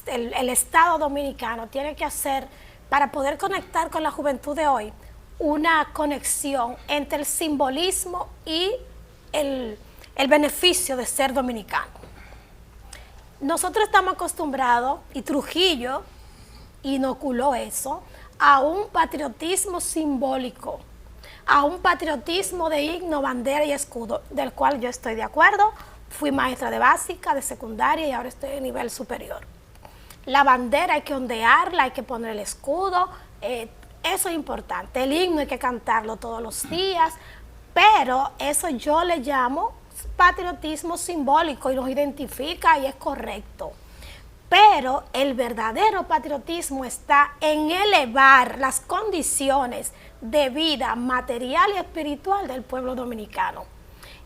el Estado dominicano tiene que hacer, para poder conectar con la juventud de hoy, una conexión entre el simbolismo y el beneficio de ser dominicano. Nosotros estamos acostumbrados, y Trujillo inoculó eso, a un patriotismo simbólico, a un patriotismo de himno, bandera y escudo, del cual yo estoy de acuerdo. Fui maestra de básica, de secundaria y ahora estoy en nivel superior. La bandera hay que ondearla, hay que poner el escudo, eso es importante. El himno hay que cantarlo todos los días, pero eso yo le llamo patriotismo simbólico y nos identifica y es correcto. Pero el verdadero patriotismo está en elevar las condiciones de vida material y espiritual del pueblo dominicano.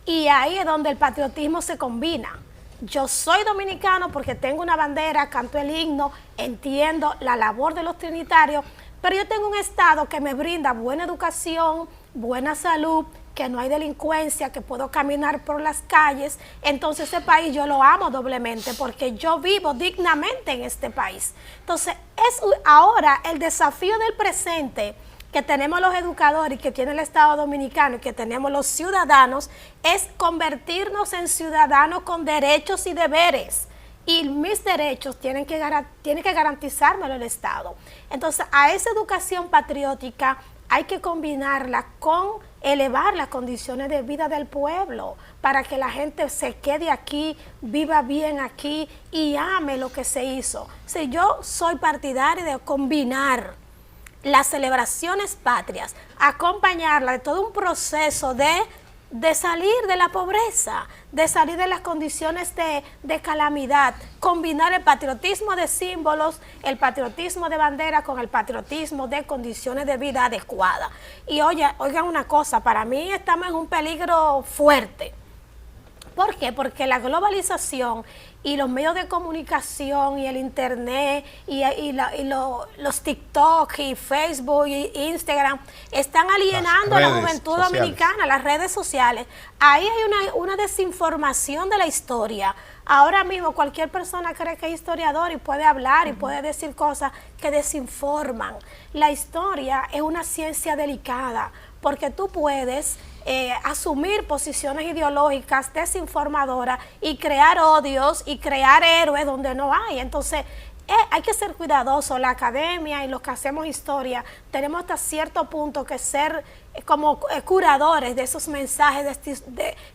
Y ahí es donde el patriotismo se combina. Yo soy dominicano porque tengo una bandera, canto el himno, entiendo la labor de los trinitarios, pero yo tengo un Estado que me brinda buena educación, buena salud, que no hay delincuencia, que puedo caminar por las calles, entonces ese país yo lo amo doblemente porque yo vivo dignamente en este país. Entonces, es ahora el desafío del presente que tenemos los educadores y que tiene el Estado Dominicano y que tenemos los ciudadanos, es convertirnos en ciudadanos con derechos y deberes. Y mis derechos tiene que garantizármelo el Estado. Entonces, a esa educación patriótica hay que combinarla con elevar las condiciones de vida del pueblo para que la gente se quede aquí, viva bien aquí y ame lo que se hizo. Si yo soy partidaria de combinar las celebraciones patrias, acompañarla de todo un proceso de salir de la pobreza, de salir de las condiciones de calamidad, combinar el patriotismo de símbolos, el patriotismo de bandera con el patriotismo de condiciones de vida adecuadas. Y oigan una cosa, para mí estamos en un peligro fuerte. ¿Por qué? Porque la globalización y los medios de comunicación y el internet y los TikTok y Facebook y Instagram están alienando a la juventud dominicana, las redes sociales. Ahí hay una desinformación de la historia. Ahora mismo cualquier persona cree que es historiador y puede hablar y puede decir cosas que desinforman. La historia es una ciencia delicada porque tú puedes asumir posiciones ideológicas desinformadoras y crear odios y crear héroes donde no hay. Entonces, hay que ser cuidadosos. La academia y los que hacemos historia tenemos hasta cierto punto que ser como curadores de esos mensajes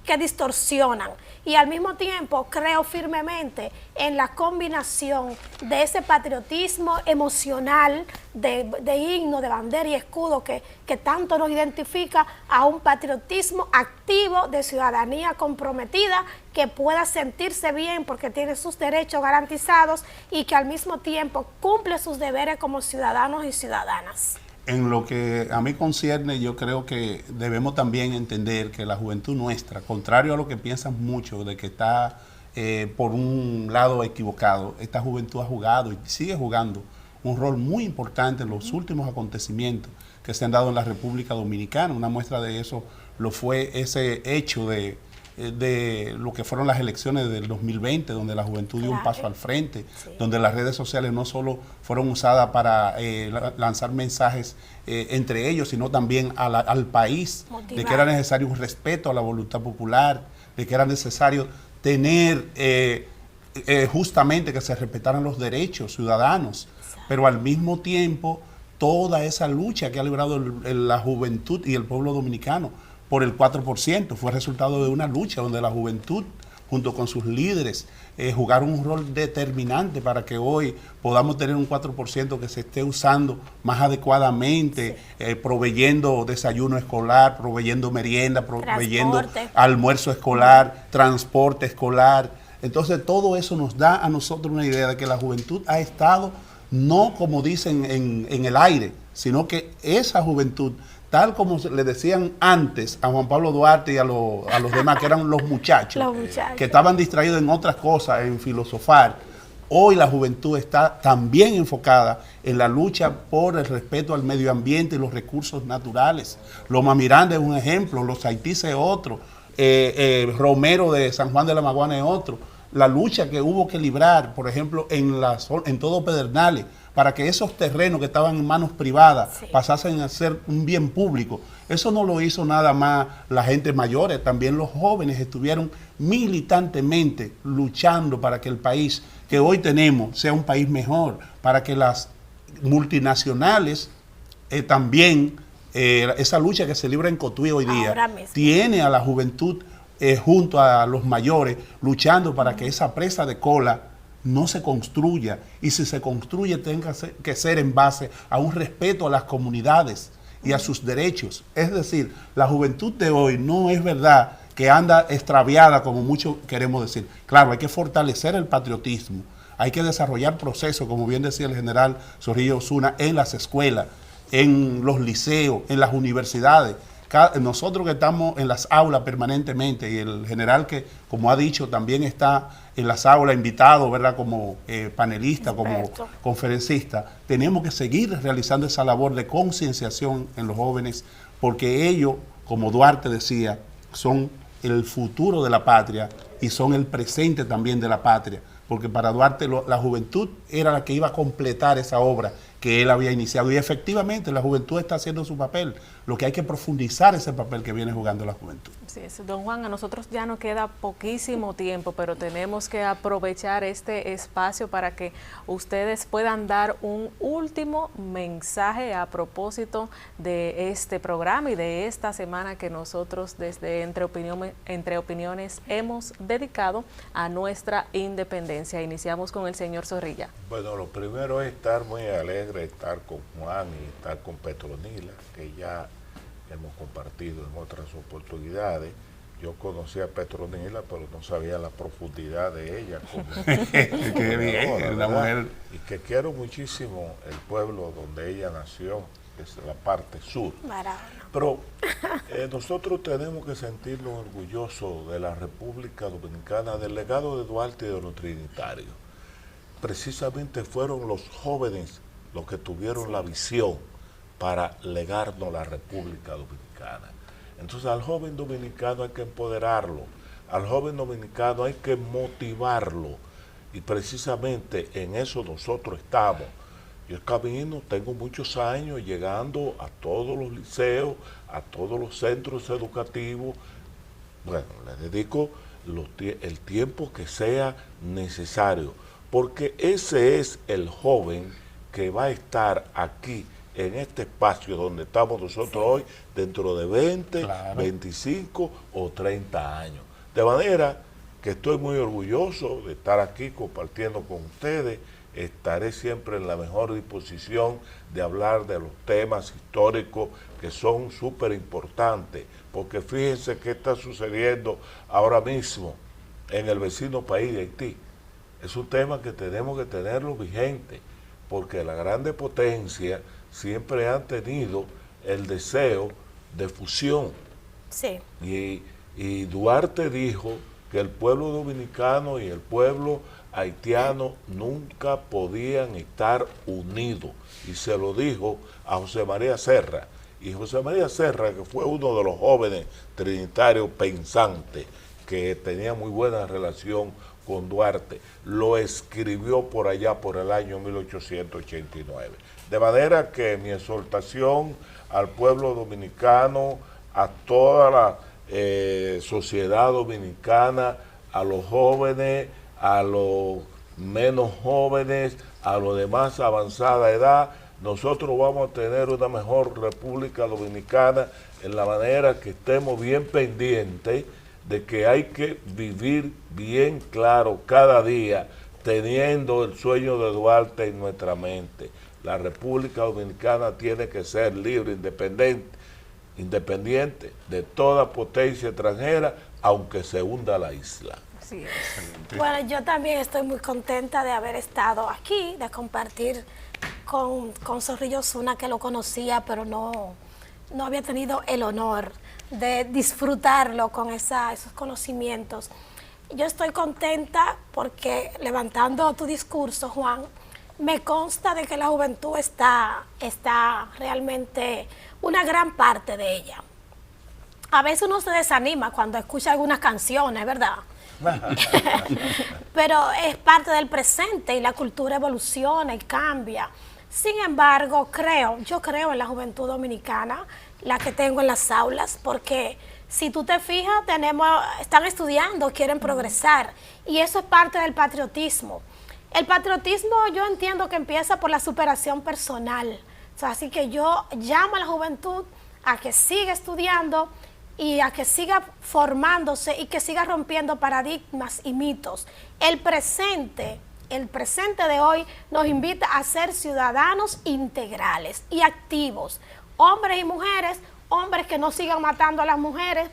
que distorsionan. Y al mismo tiempo creo firmemente en la combinación de ese patriotismo emocional, de himno, de bandera y escudo que tanto nos identifica, a un patriotismo activo de ciudadanía comprometida que pueda sentirse bien porque tiene sus derechos garantizados y que al mismo tiempo cumple sus deberes como ciudadanos y ciudadanas. En lo que a mí concierne, yo creo que debemos también entender que la juventud nuestra, contrario a lo que piensan muchos de que está por un lado equivocado, esta juventud ha jugado y sigue jugando un rol muy importante en los últimos acontecimientos que se han dado en la República Dominicana. Una muestra de eso lo fue ese hecho de lo que fueron las elecciones del 2020, donde la juventud dio un paso al frente, donde las redes sociales no solo fueron usadas para lanzar mensajes entre ellos, sino también al país, de que era necesario un respeto a la voluntad popular, de que era necesario tener justamente que se respetaran los derechos ciudadanos, pero al mismo tiempo toda esa lucha que ha librado la juventud y el pueblo dominicano por el 4%, fue resultado de una lucha donde la juventud, junto con sus líderes, jugaron un rol determinante para que hoy podamos tener un 4% que se esté usando más adecuadamente, proveyendo desayuno escolar, proveyendo merienda, proveyendo almuerzo escolar, transporte escolar. Entonces todo eso nos da a nosotros una idea de que la juventud ha estado, no como dicen en el aire, sino que esa juventud, tal como le decían antes a Juan Pablo Duarte y a los demás, que eran los muchachos, que estaban distraídos en otras cosas, en filosofar, hoy la juventud está también enfocada en la lucha por el respeto al medio ambiente y los recursos naturales. Loma Miranda es un ejemplo, Los Haitíes es otro, Romero de San Juan de la Maguana es otro. La lucha que hubo que librar, por ejemplo, en todo Pedernales, para que esos terrenos que estaban en manos privadas pasasen a ser un bien público. Eso no lo hizo nada más la gente mayores, también los jóvenes estuvieron militantemente luchando para que el país que hoy tenemos sea un país mejor, para que las multinacionales también, esa lucha que se libra en Cotuí hoy día, tiene a la juventud junto a los mayores luchando para que esa presa de cola no se construya, y si se construye tenga que ser en base a un respeto a las comunidades y a sus derechos. Es decir, la juventud de hoy no es verdad que anda extraviada como muchos queremos decir. Claro, hay que fortalecer el patriotismo, hay que desarrollar procesos, como bien decía el general Zorrillo Osuna, en las escuelas, en los liceos, en las universidades. Nosotros que estamos en las aulas permanentemente, y el general que, como ha dicho, también está en las aulas invitados, ¿verdad? Como panelistas, como Experto. conferencistas, tenemos que seguir realizando esa labor de concienciación en los jóvenes, porque ellos, como Duarte decía, son el futuro de la patria y son el presente también de la patria, porque para Duarte la juventud era la que iba a completar esa obra que él había iniciado, y efectivamente la juventud está haciendo su papel. Lo que hay que profundizar ese papel que viene jugando la juventud. Sí, don Juan, a nosotros ya nos queda poquísimo tiempo, pero tenemos que aprovechar este espacio para que ustedes puedan dar un último mensaje a propósito de este programa y de esta semana que nosotros desde Entre Opiniones hemos dedicado a nuestra independencia. Iniciamos con el señor Zorrilla. Bueno, lo primero es estar muy alegre, estar con Juan y estar con Petronila, que ya hemos compartido en otras oportunidades. Yo conocí a Petronila, pero no sabía la profundidad de ella. Qué bien, una mujer. Y que quiero muchísimo el pueblo donde ella nació, que es la parte sur. Maravilla. Pero nosotros tenemos que sentirnos orgullosos de la República Dominicana, del legado de Duarte y de los trinitarios. Precisamente fueron los jóvenes los que tuvieron la visión para legarnos la República Dominicana. Entonces al joven dominicano hay que empoderarlo, al joven dominicano hay que motivarlo, y precisamente en eso nosotros estamos. Yo camino, tengo muchos años llegando a todos los liceos, a todos los centros educativos. Bueno, le dedico el tiempo que sea necesario, porque ese es el joven que va a estar aquí en este espacio donde estamos nosotros hoy, dentro de 20, Claro. 25 o 30 años. De manera que estoy muy orgulloso de estar aquí compartiendo con ustedes. Estaré siempre en la mejor disposición de hablar de los temas históricos que son súper importantes, porque fíjense qué está sucediendo ahora mismo en el vecino país de Haití. Es un tema que tenemos que tenerlo vigente, porque las grandes potencias siempre han tenido el deseo de fusión. Sí. Y Duarte dijo que el pueblo dominicano y el pueblo haitiano nunca podían estar unidos. Y se lo dijo a José María Serra. Y José María Serra, que fue uno de los jóvenes trinitarios pensantes, que tenía muy buena relación con Duarte, lo escribió por allá por el año 1889. De manera que mi exhortación al pueblo dominicano, a toda la sociedad dominicana, a los jóvenes, a los menos jóvenes, a los de más avanzada edad, nosotros vamos a tener una mejor República Dominicana en la manera que estemos bien pendientes de que hay que vivir bien claro cada día, teniendo el sueño de Duarte en nuestra mente. La República Dominicana tiene que ser libre, independiente de toda potencia extranjera, aunque se hunda la isla. Así es. Bueno, yo también estoy muy contenta de haber estado aquí, de compartir con Zorrillo Osuna, que lo conocía, pero no había tenido el honor de disfrutarlo con esos conocimientos. Yo estoy contenta porque, levantando tu discurso, Juan, me consta de que la juventud está realmente, una gran parte de ella. A veces uno se desanima cuando escucha algunas canciones, ¿verdad? Pero es parte del presente y la cultura evoluciona y cambia. Sin embargo, yo creo en la juventud dominicana, la que tengo en las aulas, porque si tú te fijas, están estudiando, quieren progresar, y eso es parte del patriotismo. El patriotismo yo entiendo que empieza por la superación personal. O sea, así que yo llamo a la juventud a que siga estudiando y a que siga formándose y que siga rompiendo paradigmas y mitos. El presente de hoy nos invita a ser ciudadanos integrales y activos, hombres y mujeres, hombres que no sigan matando a las mujeres,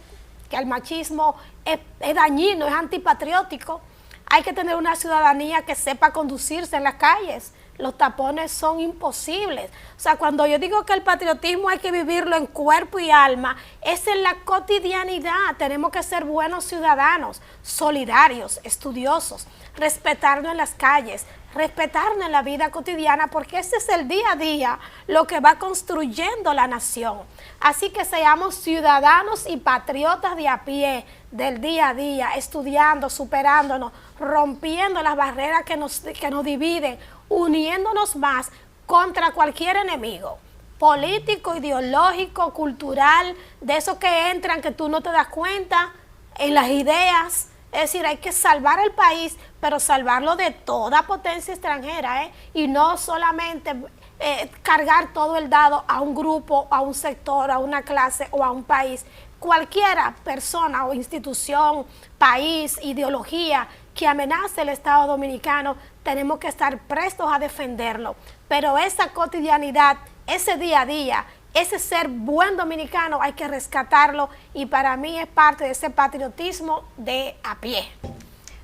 que el machismo es dañino, es antipatriótico. Hay que tener una ciudadanía que sepa conducirse en las calles, los tapones son imposibles. O sea, cuando yo digo que el patriotismo hay que vivirlo en cuerpo y alma, es en la cotidianidad. Tenemos que ser buenos ciudadanos, solidarios, estudiosos, respetarnos en las calles, respetarnos en la vida cotidiana, porque ese es el día a día lo que va construyendo la nación. Así que seamos ciudadanos y patriotas de a pie, del día a día, estudiando, superándonos, rompiendo las barreras que nos dividen, uniéndonos más contra cualquier enemigo político, ideológico, cultural, de esos que entran que tú no te das cuenta, en las ideas. Es decir, hay que salvar el país, pero salvarlo de toda potencia extranjera, y no solamente cargar todo el dado a un grupo, a un sector, a una clase o a un país. Cualquiera persona o institución, país, ideología que amenace el Estado Dominicano, tenemos que estar prestos a defenderlo. Pero esa cotidianidad, ese día a día, ese ser buen dominicano hay que rescatarlo, y para mí es parte de ese patriotismo de a pie.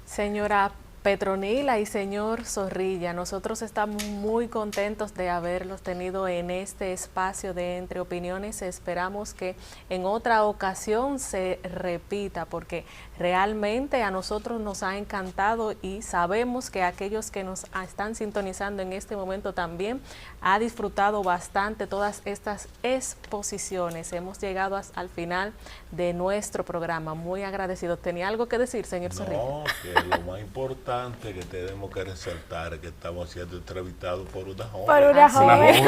Señora Petronila y señor Zorrilla, nosotros estamos muy contentos de haberlos tenido en este espacio de Entre Opiniones. Esperamos que en otra ocasión se repita, porque realmente a nosotros nos ha encantado y sabemos que aquellos que nos están sintonizando en este momento también ha disfrutado bastante todas estas exposiciones. Hemos llegado al final de nuestro programa. Muy agradecido. ¿Tenía algo que decir, señor Zorrilla? No, que lo más importante que tenemos que resaltar es que estamos siendo entrevistados por una joven. Por una joven.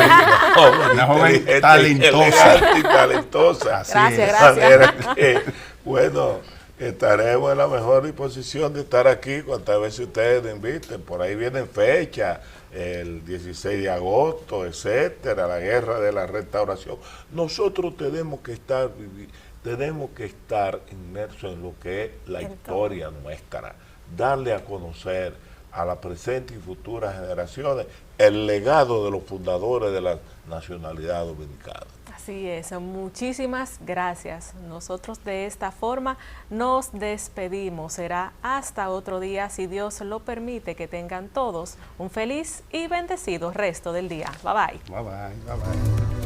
Una joven talentosa. Y talentosa. Gracias. Bueno, estaremos en la mejor disposición de estar aquí cuantas veces ustedes nos inviten. Por ahí vienen fechas, el 16 de agosto, etcétera, la guerra de la restauración. Nosotros tenemos que estar inmersos en lo que es la historia nuestra, darle a conocer a la presente y futuras generaciones el legado de los fundadores de la nacionalidad dominicana. Así es, muchísimas gracias. Nosotros de esta forma nos despedimos. Será hasta otro día, si Dios lo permite. Que tengan todos un feliz y bendecido resto del día. Bye bye. Bye bye, bye bye.